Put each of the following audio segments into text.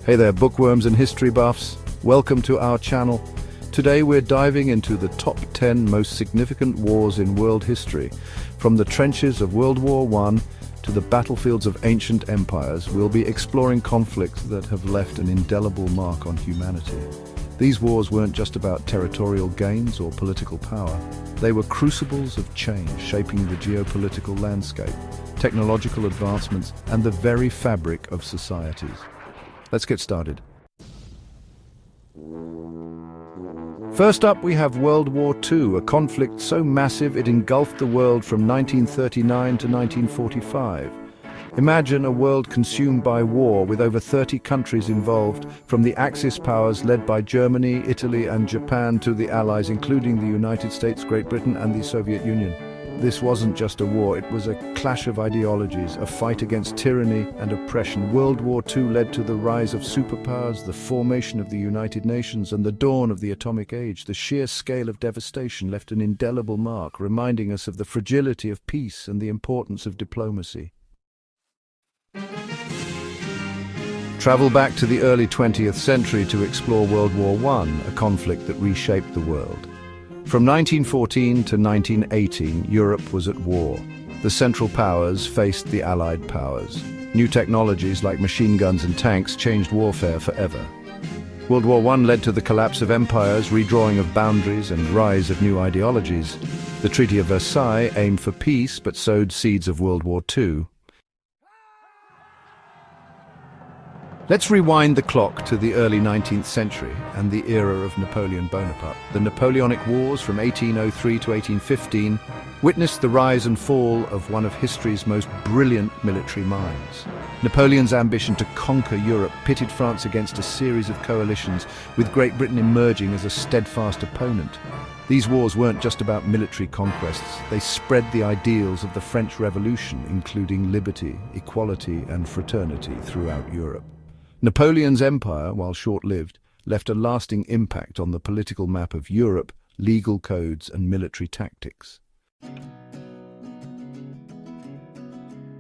Hey there, bookworms and history buffs. Welcome to our channel. Today we're diving into the top 10 most significant wars in world history. From the trenches of World War I to the battlefields of ancient empires, we'll be exploring conflicts that have left an indelible mark on humanity. These wars weren't just about territorial gains or political power. They were crucibles of change, shaping the geopolitical landscape, technological advancements, and the very fabric of societies. Let's get started. First up, we have World War II, a conflict so massive it engulfed the world from 1939 to 1945. Imagine a world consumed by war with over 30 countries involved, from the Axis powers led by Germany, Italy, and Japan to the Allies, including the United States, Great Britain, and the Soviet Union. This wasn't just a war, it was a clash of ideologies, a fight against tyranny and oppression. World War II led to the rise of superpowers, the formation of the United Nations, and the dawn of the atomic age. The sheer scale of devastation left an indelible mark, reminding us of the fragility of peace and the importance of diplomacy. Travel back to the early 20th century to explore World War I, a conflict that reshaped the world. From 1914 to 1918, Europe was at war. The Central Powers faced the Allied powers. New technologies like machine guns and tanks changed warfare forever. World War I led to the collapse of empires, redrawing of boundaries, and rise of new ideologies. The Treaty of Versailles aimed for peace but sowed seeds of World War II. Let's rewind the clock to the early 19th century and the era of Napoleon Bonaparte. The Napoleonic Wars from 1803 to 1815 witnessed the rise and fall of one of history's most brilliant military minds. Napoleon's ambition to conquer Europe pitted France against a series of coalitions, with Great Britain emerging as a steadfast opponent. These wars weren't just about military conquests, they spread the ideals of the French Revolution, including liberty, equality, and fraternity throughout Europe. Napoleon's empire, while short-lived, left a lasting impact on the political map of Europe, legal codes, and military tactics.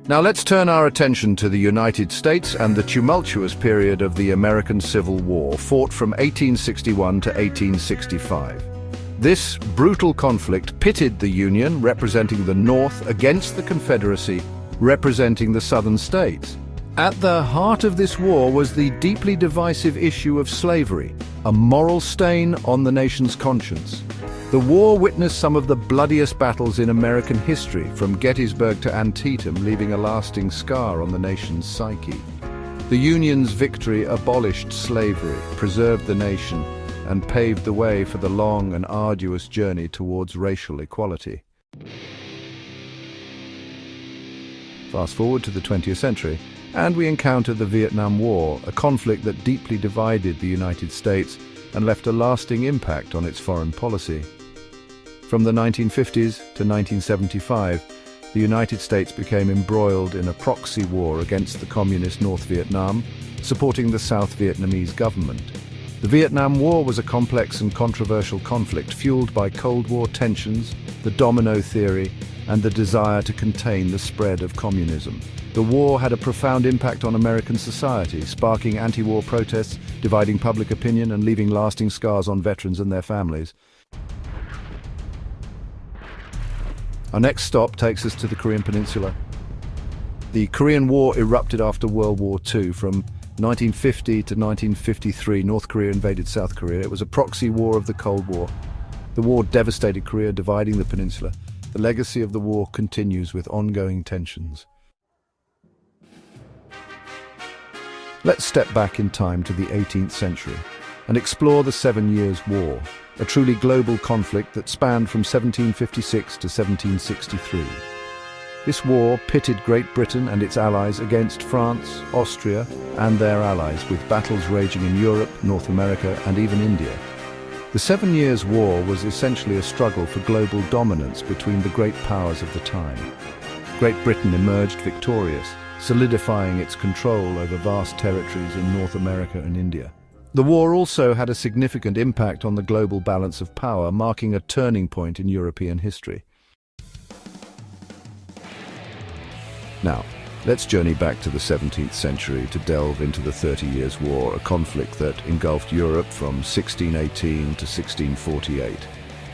Now let's turn our attention to the United States and the tumultuous period of the American Civil War, fought from 1861 to 1865. This brutal conflict pitted the Union, representing the North, against the Confederacy, representing the Southern states. At the heart of this war was the deeply divisive issue of slavery, a moral stain on the nation's conscience. The war witnessed some of the bloodiest battles in American history, from Gettysburg to Antietam, leaving a lasting scar on the nation's psyche. The Union's victory abolished slavery, preserved the nation, and paved the way for the long and arduous journey towards racial equality. Fast forward to the 20th century, and we encounter the Vietnam War, a conflict that deeply divided the United States and left a lasting impact on its foreign policy. From the 1950s to 1975, the United States became embroiled in a proxy war against the communist North Vietnam, supporting the South Vietnamese government. The Vietnam War was a complex and controversial conflict fueled by Cold War tensions, the domino theory, and the desire to contain the spread of communism. The war had a profound impact on American society, sparking anti-war protests, dividing public opinion, and leaving lasting scars on veterans and their families. Our next stop takes us to the Korean Peninsula. The Korean War erupted after World War II. From 1950 to 1953, North Korea invaded South Korea. It was a proxy war of the Cold War. The war devastated Korea, dividing the peninsula. The legacy of the war continues with ongoing tensions. Let's step back in time to the 18th century and explore the 7 Years' War, a truly global conflict that spanned from 1756 to 1763. This war pitted Great Britain and its allies against France, Austria, and their allies, with battles raging in Europe, North America, and even India. The 7 Years' War was essentially a struggle for global dominance between the great powers of the time. Great Britain emerged victorious, solidifying its control over vast territories in North America and India. The war also had a significant impact on the global balance of power, marking a turning point in European history. Now, Let's journey back to the 17th century to delve into the 30 Years' War, a conflict that engulfed Europe from 1618 to 1648.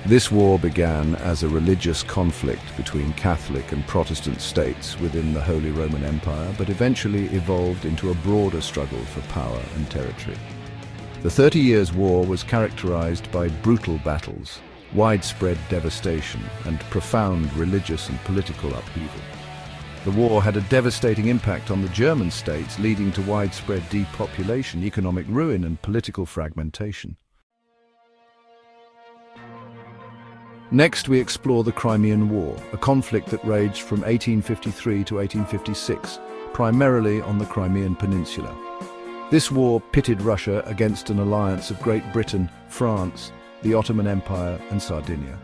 This war began as a religious conflict between Catholic and Protestant states within the Holy Roman Empire, but eventually evolved into a broader struggle for power and territory. The 30 Years' War was characterized by brutal battles, widespread devastation, and profound religious and political upheaval. The war had a devastating impact on the German states, leading to widespread depopulation, economic ruin, and political fragmentation. Next, we explore the Crimean War, a conflict that raged from 1853 to 1856, primarily on the Crimean Peninsula. This war pitted Russia against an alliance of Great Britain, France, the Ottoman Empire, and Sardinia.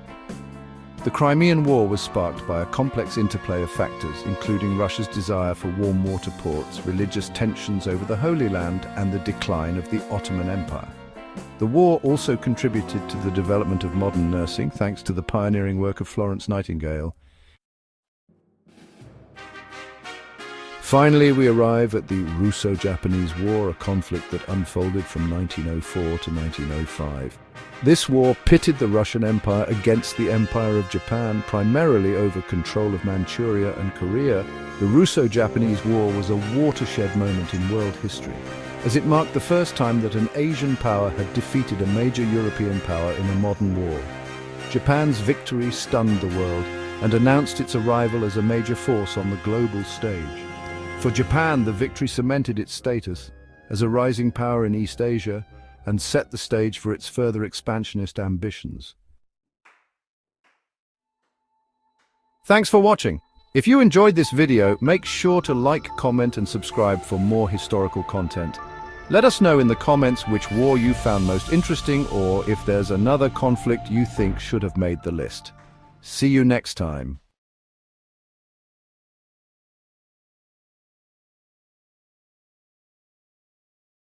The Crimean War was sparked by a complex interplay of factors, including Russia's desire for warm water ports, religious tensions over the Holy Land, and the decline of the Ottoman Empire. The war also contributed to the development of modern nursing, thanks to the pioneering work of Florence Nightingale. Finally, we arrive at the Russo-Japanese War, a conflict that unfolded from 1904 to 1905. This war pitted the Russian Empire against the Empire of Japan, primarily over control of Manchuria and Korea. The Russo-Japanese War was a watershed moment in world history, as it marked the first time that an Asian power had defeated a major European power in a modern war. Japan's victory stunned the world and announced its arrival as a major force on the global stage. For Japan, the victory cemented its status as a rising power in East Asia and set the stage for its further expansionist ambitions. Thanks for watching. If you enjoyed this video, make sure to like, comment, and subscribe for more historical content. Let us know in the comments which war you found most interesting, or if there's another conflict you think should have made the list. See you next time.